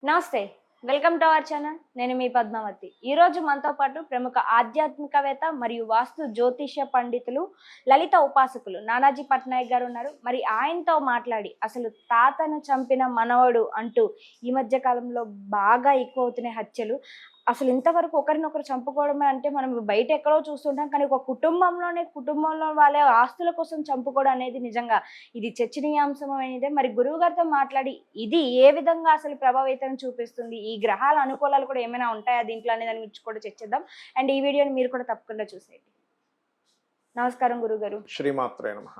నమస్తే. Welcome to our channel. నేను మీ పద్మావతి. ఈరోజు మనతో పాటు ప్రముఖ ఆధ్యాత్మికవేత్త మరియు వాస్తు జ్యోతిష్య పండితులు, లలిత ఉపాసకులు నానాజీ పట్నాయక్ గారు ఉన్నారు. మరి ఆయనతో మాట్లాడి అసలు తాతను చంపిన మనవడు అంటూ ఈ మధ్య కాలంలో బాగా ఎక్కువవుతున్నాయి హత్యలు. అసలు ఇంతవరకు ఒకరినొకరు చంపుకోవడమే అంటే మనం బయట ఎక్కడో చూస్తుంటాం. కానీ ఒక కుటుంబంలో వాళ్ళ ఆస్తుల కోసం చంపుకోవడం అనేది నిజంగా ఇది చర్చనీయాంశమైనదే. మరి గురువుగారితో మాట్లాడి ఇది ఏ విధంగా అసలు ప్రభావితం చూపిస్తుంది? ఈ గ్రహాల అనుకూలాలు కూడా ఏమైనా ఉంటాయా దీంట్లో అనే దాని గురించి కూడా చర్చిద్దాం. అండ్ ఈ వీడియోని మీరు కూడా తప్పకుండా చూసేయండి. నమస్కారం గురువుగారు. శ్రీమాత్రే నమః.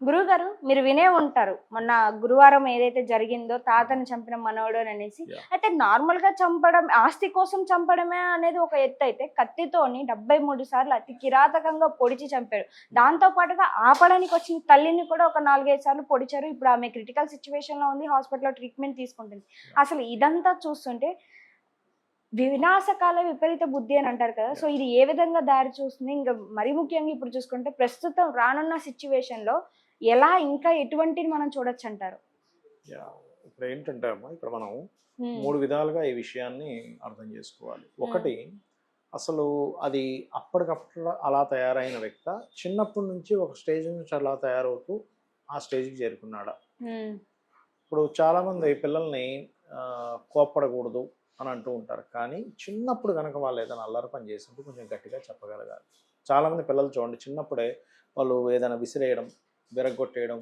గురువుగారు మీరు వినే ఉంటారు. మొన్న గురువారం ఏదైతే జరిగిందో తాతను చంపిన మనవడు అనేసి. యాహ్! అయితే నార్మల్‌గా చంపడం ఆస్తి కోసం చంపడమే అనేది ఒక ఎత్తయితే కత్తితోని 73 సార్లు అతి కిరాతకంగా పొడిచి చంపారు. దాంతో పాటుగా ఆపడానికి వచ్చిన తల్లిని కూడా ఒక 4, 5 సార్లు పొడిచారు. ఇప్పుడు ఆమె క్రిటికల్ సిట్యుయేషన్‌లో ఉంది. హాస్పిటల్‌లో ట్రీట్మెంట్ తీసుకుంటుంది. అసలు ఇదంతా చూస్తుంటే వినాశకాల విపరీత బుద్ధి అని అంటారు కదా! సో, ఇది ఏ విధంగా దారి చూస్తుంది? ఇంక మరీ ముఖ్యంగా ఇప్పుడు చూసుకుంటే ప్రస్తుతం రానున్న సిట్యుయేషన్‌లో ఎలా ఇంకా ఎటువంటివి మనం చూడొచ్చంటారు? యాహ్! ఇప్పుడేంటంటే అమ్మా, ఇక్కడ మనం హ్మ్. 3 విధాలుగా ఈ విషయాన్ని అర్థం చేసుకోవాలి. హ్మ్. ఒకటి, అసలు అది అప్పటికప్పుడు అలా తయారైన వ్యక్తా? చిన్నప్పటి నుంచి ఒక స్టేజ్ నుంచి అలా తయారవుతూ ఆ స్టేజ్‌కి చేరుకున్నాడా? హ్మ్. ఇప్పుడు చాలామంది పిల్లల్ని కోప్పడకూడదు అని అంటూ ఉంటారు. కానీ చిన్నప్పుడు గనక వాళ్ళు ఏదైనా అల్లరి పని చేసింటే కొంచెం గట్టిగా చెప్పగలగాలి. చాలామంది పిల్లలు చూడండి, చిన్నప్పుడే వాళ్ళు ఏదైనా విసిరేయడం, విరగ్గొట్టేయడం,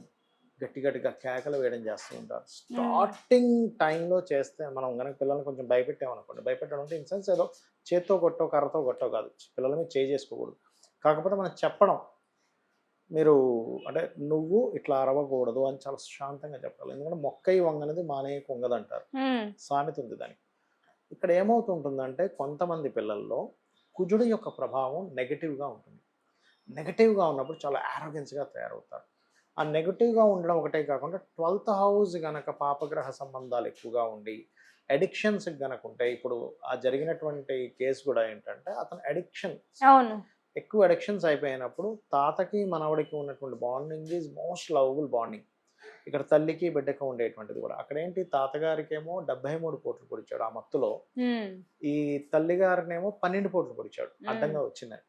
గట్టి గట్టిగా కేకలు వేయడం చేస్తూ ఉంటారు. హ్మ్. స్టార్టింగ్ టైంలో చేస్తే మనం గనక పిల్లల్ని కొంచెం భయపెట్టామనుకోండి, భయపెట్టడం అంటే ఇన్ సెన్స్ ఏదో చేత్తో కొట్టో, కర్రతో కొట్టో కాదు. పిల్లల మీద చేసుకోకూడదు. కాకపోతే మనం చెప్పడం, మీరు అంటే నువ్వు ఇట్లా అరవకూడదు అని చాలా శాంతంగా చెప్పాలి. ఎందుకంటే మొక్కై వంగనిది మానేయ కుంగదంటారు. హ్మ్. సామెత ఉంది దానికి. ఇక్కడ ఏమవుతుంటుందంటే కొంతమంది పిల్లల్లో కుజుడు యొక్క ప్రభావం నెగెటివ్‌గా ఉంటుంది. నెగెటివ్‌గా ఉన్నప్పుడు చాలా యారోగెన్స్‌గా తయారవుతారు. ఆ నెగెటివ్‌గా ఉండడం ఒకటే కాకుండా 12థ్ హౌస్ గనక పాపగ్రహ సంబంధాలు ఎక్కువగా ఉండి, అడిక్షన్స్‌కి గనక ఉంటాయి. ఇప్పుడు ఆ జరిగినటువంటి కేస్ కూడా ఏంటంటే అతను అవును. ఎక్కువ అడిక్షన్స్ అయిపోయినప్పుడు తాతకి, మనవడికి ఉన్నటువంటి bonding is most lovable bonding. ఇక్కడ తల్లికి, బిడ్డకి ఉండేటువంటిది కూడా. అక్కడేంటి, తాతగారికేమో 73 పోట్లు పొడిచాడు ఆ మత్తులో. హ్మ్. ఈ తల్లిగారినేమో 12 పోట్లు పొడిచాడు హ్మ్. అడ్డంగా వచ్చిందని.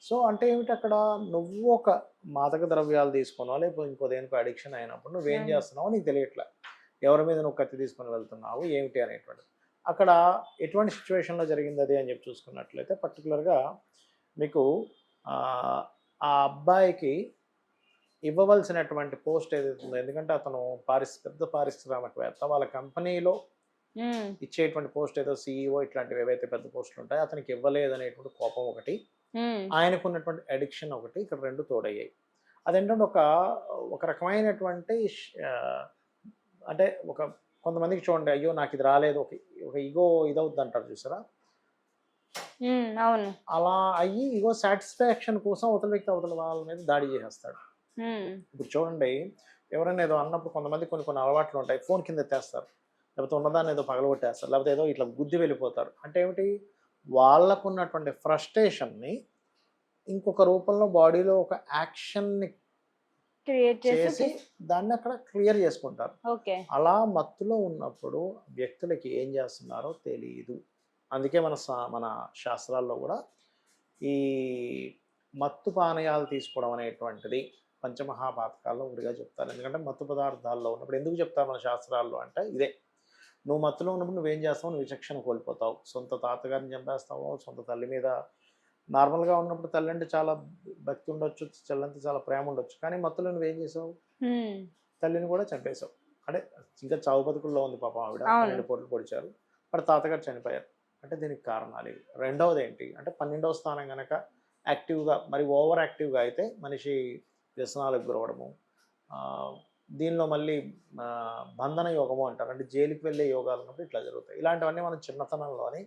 సో, అంటే ఏమిటి అక్కడ, నువ్వు ఒక మాదక ద్రవ్యాలు తీసుకున్నావో, లేకపోతే ఇంకో దేనికో అడిక్షన్ అయినప్పుడు నువ్వేం హ్మ్. చేస్తున్నావో నీకు తెలియట్లే. ఎవరి మీద నువ్వు కత్తి తీసుకొని వెళ్తున్నావు, ఏమిటి అనేటువంటిది. అక్కడ ఎటువంటి సిట్యుయేషన్‌లో జరిగిందది అని చెప్పి చూసుకున్నట్లయితే పర్టిక్యులర్‌గా మీకు ఆ అబ్బాయికి ఇవ్వవలసినటువంటి పోస్ట్ ఏదైతే ఉందో, ఎందుకంటే అతను పెద్ద పారిశ్రామికవేత్త. వాళ్ళ కంపెనీలో హ్మ్. ఇచ్చేటువంటి పోస్ట్ ఏదో సీఈఓ ఇట్లాంటివి ఏవైతే పెద్ద పోస్టులు ఉంటాయో అతనికి ఇవ్వలేదనేటువంటి కోపం ఒకటి, హ్మ్. ఆయనకున్నటువంటి అడిక్షన్ ఒకటి, ఇక్కడ 2 తోడయ్యాయి. అదేంటంటే ఒక రకమైనటువంటి అంటే కొంతమందికి చూడండి, అయ్యో నాకిది రాలేదు, ఒక ఇగో ఇదవుద్దంటారు చూసారా? హ్మ్. అవును. అలా అయ్యి ఇగో సాటిస్ఫాక్షన్ కోసం అవతల వాళ్ళ మీద దాడి చేసేస్తాడు. హ్మ్. ఇప్పుడు చూడండి, ఎవరైనా ఏదో అన్నప్పుడు కొంతమంది కొన్ని కొన్ని అలవాట్లు ఉంటాయి. ఫోన్ కింద ఎత్తేస్తారు. లేకపోతే ఉన్నదాన్ని ఏదో పగలగొట్టేస్తారు. లేకపోతే ఏదో ఇట్లా గుద్ది వెళ్ళిపోతారు. అంటే ఏమిటి? వాళ్ళకున్నటువంటి ఫ్రస్ట్రేషన్‌ని ఇంకొక రూపంలో బాడీలో ఒక యాక్షన్‌ని క్రియేట్ చేసి చేసి దాన్ని అక్కడ క్లియర్ చేసుకుంటారు. ఓకే. అలా మత్తులో ఉన్నప్పుడు వ్యక్తులకి ఏం చేస్తున్నారో తెలీదు. అందుకే మన శాస్త్రాల్లో గూడా ఈ మత్తు పానీయాలు తీసుకోవడం అనేటువంటిది పంచమహాపాతకాల్లో ఒకటిగా చెప్తారు. ఎందుకంటే మత్తు పదార్థాల్లో ఉన్నప్పుడు ఎందుకు చెప్తారు మన శాస్త్రాల్లో అంటే ఇదే. నువ్వు మత్తులో ఉన్నప్పుడు నువ్వేం చేస్తావు? నువ్వు విచక్షణ కోల్పోతావు. సొంత తాతగారిని చంపేస్తావు. సొంత తల్లి మీద నార్మల్‌గా ఉన్నప్పుడు తల్లంటే చాలా భక్తి ఉండొచ్చు. చెల్లంటే చాలా ప్రేమ ఉండొచ్చు. కానీ మత్తులో నువ్వేం చేసావు? హ్మ్. తల్లిని కూడా చంపేశావు. అంటే ఇంకా చావు బతుకుల్లో ఉంది పాపం ఆవిడ. అవును. 12 పోట్లు పొడిచారు. మరి తాతగారు చనిపోయారు. అంటే దీనికి కారణాలివి. రెండవదేంటి అంటే 12వ స్థానం గనక యాక్టివ్‌గా, మరి ఓవర్ యాక్టివ్‌గా అయితే మనిషి వ్యసనాలకు గురవ్వడము. ఆహ్, దీనిలో మళ్ళీ బంధన యోగము అంటారు. అంటే జైలుకి వెళ్ళే యోగాలున్నప్పుడు ఇట్లా జరుగుతాయి. ఇలాంటివన్నీ మనం చిన్నతనంలోని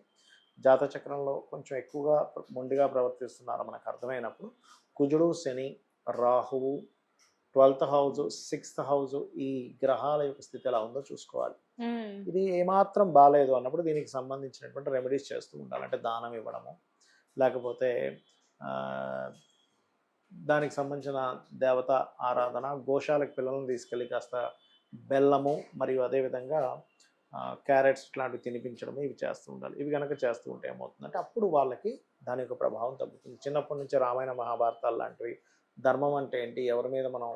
జాతచక్రంలో కొంచెం ఎక్కువగా మొండిగా ప్రవర్తిస్తున్నారో మనకు అర్థమైనప్పుడు కుజుడు, శని, రాహువు, 12థ్ హౌస్, 6థ్ హౌస్, ఈ గ్రహాల యొక్క స్థితి ఎలా ఉందో చూసుకోవాలి. హ్మ్. ఇది ఏమాత్రం బాలేదు అన్నప్పుడు దీనికి సంబంధించినటువంటి రెమెడీస్ చేస్తూ ఉండాలి. అంటే దానం ఇవ్వడము, లేకపోతే ఆహ్, దానికి సంబంధించిన దేవత ఆరాధన, గోశాలకు పిల్లలను తీసుకెళ్ళి కాస్త బెల్లము మరియు అదేవిధంగా క్యారెట్స్ ఇట్లాంటివి తినిపించడం ఇవి చేస్తూ ఉండాలి. ఇవి కనుక చేస్తూ ఉంటే ఏమవుతుందంటే అప్పుడు వాళ్ళకి దాని యొక్క ప్రభావం తగ్గుతుంది. చిన్నప్పటి నుంచి రామాయణ మహాభారతాలు లాంటివి, ధర్మం అంటే ఏంటి, ఎవరి మీద మనం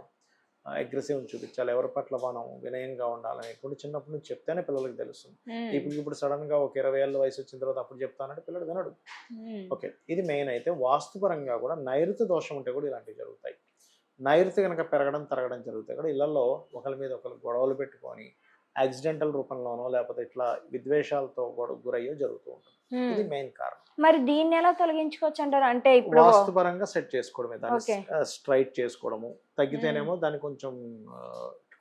అగ్రెసివ్ చూపించాలి, ఎవరి పట్ల మనం వినయంగా ఉండాలనేటువంటి చిన్నప్పటి నుంచి చెప్తేనే పిల్లలకి తెలుస్తుంది. ఇప్పుడు సడన్గా ఒక 20 ఏళ్ళ వయసు వచ్చిన తర్వాత అప్పుడు చెప్తానంటే పిల్లడు వినడు. ఓకే, ఇది మెయిన్. అయితే వాస్తుపరంగా కూడా నైరుతి దోషం ఉంటే కూడా ఇలాంటివి జరుగుతాయి. నైరుతి కనుక పెరగడం తరగడం జరుగుతాయి కూడా ఇళ్లలో ఒకరి మీద ఒకరు గొడవలు పెట్టుకొని యాక్సిడెంటల్ రూపంలోనో లేకపోతే ఇట్లా విద్వేషాలతో గురయ్యో జరుగుతూ ఉంటుంది. ఇది మెయిన్ కారణం. మరి దీన్ని ఎలా తొలగించుకోవచ్చు అంటారు? అంటే ఇప్పుడు వాస్తుపరంగా సెట్ చేసుకోవడమే, దాన్ని స్ట్రైట్ చేసుకోవడము. తగ్గితేనేమో దాన్ని కొంచెం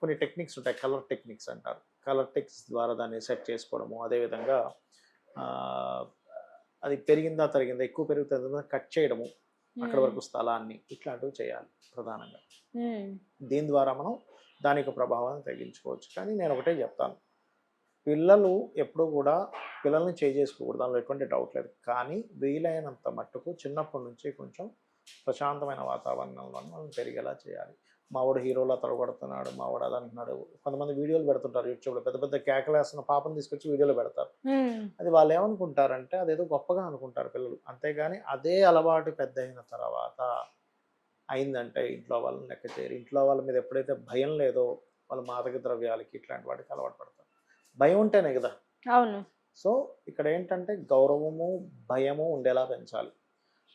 కొన్ని టెక్నిక్స్ ఉంటాయి, కలర్ టెక్నిక్స్ అంటారు. కలర్ టెక్నిక్స్ ద్వారా దాన్ని సెట్ చేసుకోవడము. అదేవిధంగా అది పెరిగిందా తరిగిందా, ఎక్కువ పెరుగుతుందా కట్ చేయడము, అక్కడ వరకు స్థలాన్ని, ఇట్లాంటివి చేయాలి ప్రధానంగా. దీని ద్వారా మనం దాని యొక్క ప్రభావాన్ని తగ్గించుకోవచ్చు. కానీ నేను ఒకటే చెప్తాను, పిల్లలు ఎప్పుడూ కూడా పిల్లల్ని చేసుకోకూడదు, దానిలో ఎటువంటి డౌట్ లేదు. కానీ వీలైనంత మట్టుకు చిన్నప్పటి నుంచి కొంచెం ప్రశాంతమైన వాతావరణంలో మనం పెరిగేలా చేయాలి. మావాడు హీరోలా తడగొడుతున్నాడు, మావాడు అది అంటున్నాడు. కొంతమంది వీడియోలు పెడుతుంటారు యూట్యూబ్లో, పెద్ద పెద్ద కేకలేస్తున్న పాపను తీసుకొచ్చి వీడియోలో పెడతారు. అది వాళ్ళు ఏమనుకుంటారంటే అదేదో గొప్పగా అనుకుంటారు పిల్లలు. అంతేగాని అదే అలవాటు పెద్ద అయిన తర్వాత అయిందంటే ఇంట్లో వాళ్ళని లెక్క చేయరు. ఇంట్లో వాళ్ళ మీద ఎప్పుడైతే భయం లేదో వాళ్ళ మాదక ద్రవ్యాలకి ఇట్లాంటి వాటికి అలవాటు పడతారు. భయం ఉంటేనే కదా. అవును. సో ఇక్కడ ఏంటంటే గౌరవము భయము ఉండేలా పెంచాలి.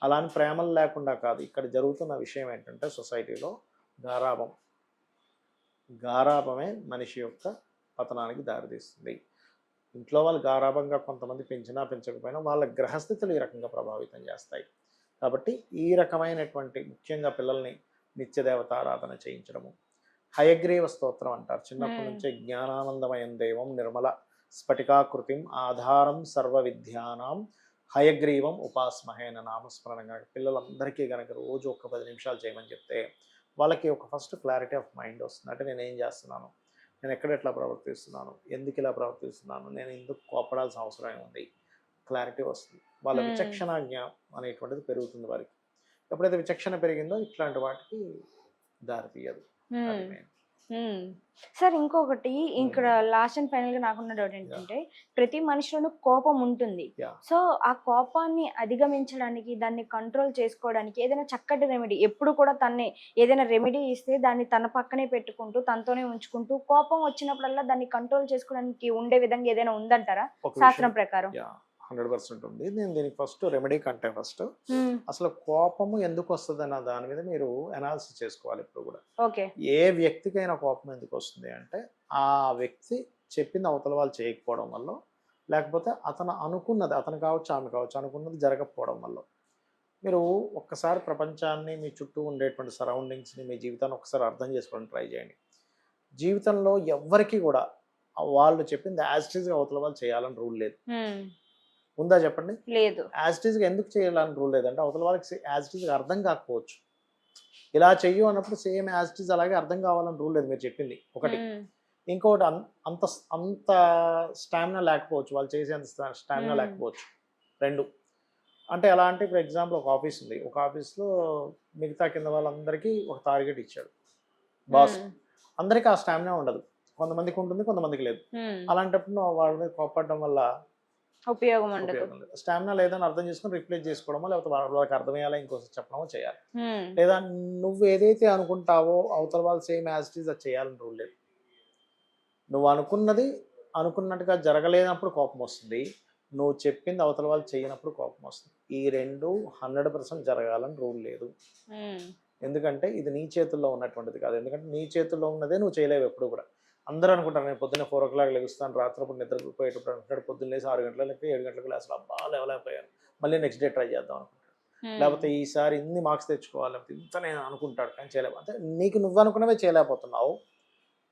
అలాని ప్రేమలు లేకుండా కాదు. ఇక్కడ జరుగుతున్న విషయం ఏంటంటే సొసైటీలో గారాభమే మనిషి యొక్క పతనానికి దారితీస్తుంది. ఇంట్లో వాళ్ళు గారాభంగా కొంతమంది పెంచినా పెంచకపోయినా వాళ్ళ గ్రహస్థితులు ఈ రకంగా ప్రభావితం చేస్తాయి. కాబట్టి ఈ రకమైనటువంటి ముఖ్యంగా పిల్లల్ని నిత్యదేవతారాధన చేయించడము, హయగ్రీవ స్తోత్రం అంటారు. చిన్నప్పటి నుంచే జ్ఞానానందమయం దేవం నిర్మల స్ఫటికాకృతిం ఆధారం సర్వ విద్యానాం హయగ్రీవం ఉపాస్మహేన నామస్మరణంగా పిల్లలందరికీ కనుక రోజు ఒక 10 నిమిషాలు చేయమని చెప్తే వాళ్ళకి ఒక ఫస్ట్ క్లారిటీ ఆఫ్ మైండ్ వస్తుంది. అంటే నేను ఏం చేస్తున్నాను, నేను ఎక్కడ ఎట్లా ప్రవర్తిస్తున్నాను, ఎందుకు ఇలా ప్రవర్తిస్తున్నాను, నేను ఎందుకు కోపడాల్సిన అవసరం ఏముంది, క్లారిటీ వస్తుంది. వాళ్ళ విచక్షణాజ్ఞ అనేటువంటిది పెరుగుతుంది వారికి. ఎప్పుడైతే విచక్షణ పెరిగిందో ఇట్లాంటి వాటికి దారి తీయదు. సార్ ఇంకొకటి ఇక్కడ లాస్ట్ అండ్ ఫైనల్ గా నాకున్న డౌట్ ఏంటంటే ప్రతి మనిషిలోనూ కోపం ఉంటుంది. సో ఆ కోపాన్ని అధిగమించడానికి, దాన్ని కంట్రోల్ చేసుకోవడానికి ఏదైనా చక్కటి రెమెడీ, ఎప్పుడు కూడా తన్ని ఏదైనా రెమెడీ ఇస్తే దాన్ని తన పక్కనే పెట్టుకుంటూ తనతోనే ఉంచుకుంటూ కోపం వచ్చినప్పుడల్లా దాన్ని కంట్రోల్ చేసుకోవడానికి ఉండే విధంగా ఏదైనా ఉందంటారా శాస్త్రం ప్రకారం? 100% ఉంది. నేను దీనికి ఫస్ట్ రెమెడీ కంటే ఫస్ట్ అసలు కోపము ఎందుకు వస్తుంది అన్న దాని మీద మీరు అనాలిసిస్ చేసుకోవాలి. ఇప్పుడు కూడా ఏ వ్యక్తికైనా కోపం ఎందుకు వస్తుంది అంటే ఆ వ్యక్తి చెప్పింది అవతల వాళ్ళు చేయకపోవడం వల్ల, లేకపోతే అతను అనుకున్నది, అతను కావచ్చు ఆమె కావచ్చు, అనుకున్నది జరగకపోవడం వల్ల. మీరు ఒక్కసారి ప్రపంచాన్ని, మీ చుట్టూ ఉండేటువంటి సరౌండింగ్స్ని, మీ జీవితాన్ని ఒకసారి అర్థం చేసుకోవడం ట్రై చేయండి. జీవితంలో ఎవ్వరికి కూడా వాళ్ళు చెప్పింది యాజ్ ఇట్ ఈస్గా అవతల వాళ్ళు చేయాలని రూల్ లేదు. ఉందా చెప్పండి? లేదు. యాజ్ ఇట్ ఈస్గా ఎందుకు చేయాలని రూల్ లేదంటే అవతల వాళ్ళకి యాజ్ ఇట్ ఈస్గా అర్థం కాకపోవచ్చు. ఇలా చెయ్యు అన్నప్పుడు సేమ్ యాజ్ ఇట్ ఈస్ అలాగే అర్థం కావాలని రూల్ లేదు మీరు చెప్పింది ఒకటి. ఇంకొకటి అంత అంత స్టామినా లేకపోవచ్చు, వాళ్ళు చేసేంత స్టామినా లేకపోవచ్చు. 2 అంటే ఎలా అంటే ఇప్పుడు ఎగ్జాంపుల్ ఒక ఆఫీస్ ఉంది. ఒక ఆఫీస్లో మిగతా కింద వాళ్ళందరికీ ఒక టార్గెట్ ఇచ్చాడు బాస్. అందరికీ ఆ స్టామినా ఉండదు, కొంతమందికి ఉంటుంది, కొంతమందికి లేదు. అలాంటప్పుడు వాళ్ళ మీద కోపడడం వల్ల ఉపయోగం ఉండదు. స్టామినా లేదని అర్థం చేసుకుని రిప్లేస్ చేసుకోవడమో, లేకపోతే వాళ్ళకి అర్థమయ్యేలా ఇంకోసారి చెప్పడమో చేయాలి. లేదా నువ్వు ఏదైతే అనుకుంటావో అవతల వాళ్ళు సేమ్ యాజ్ ఇట్ ఈస్ అది చేయాలని రూల్ లేదు. నువ్వు అనుకున్నది అనుకున్నట్టుగా జరగలేనప్పుడు కోపం వస్తుంది, నువ్వు చెప్పింది అవతల వాళ్ళు చేయనప్పుడు కోపం వస్తుంది. ఈ 2 100% జరగాలని రూల్ లేదు. ఎందుకంటే ఇది నీ చేతుల్లో ఉన్నటువంటిది కాదు. ఎందుకంటే నీ చేతుల్లో ఉన్నదే నువ్వు చేయలేవు ఎప్పుడు కూడా. అందరూ అనుకుంటారు నేను పొద్దున్న 4 o'clock లెగుస్తాను, రాత్రిపూట నిద్రపోయేటప్పుడు అనుకుంటాడు, పొద్దున్న లేసి 6 గంటలకి 7 గంటలకు లేస్తాను, అబ్బా లేవలేకపోయాను, మళ్ళీ నెక్స్ట్ డే ట్రై చేద్దాం అనుకుంటాడు. లేకపోతే ఈసారి ఇన్ని మార్క్స్ తెచ్చుకోవాలి, ఇంత నేను అనుకుంటాడు కానీ చేయలేవు. అంటే నీకు నువ్వు అనుకున్నవే చేయలేకపోతున్నావు.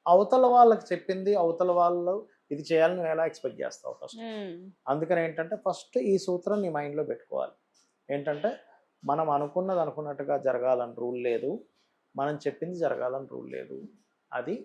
అవతల వాళ్ళకి చెప్పింది అవతల వాళ్ళు ఇది చేయాలని నువ్వు ఎలా ఎక్స్పెక్ట్ చేస్తావు ఫస్ట్. అందుకని ఏంటంటే ఫస్ట్ ఈ సూత్రం నీ మైండ్లో పెట్టుకోవాలి. ఏంటంటే మనం అనుకున్నది అనుకున్నట్టుగా జరగాలని రూల్ లేదు, మనం చెప్పింది జరగాలని రూల్ లేదు. అది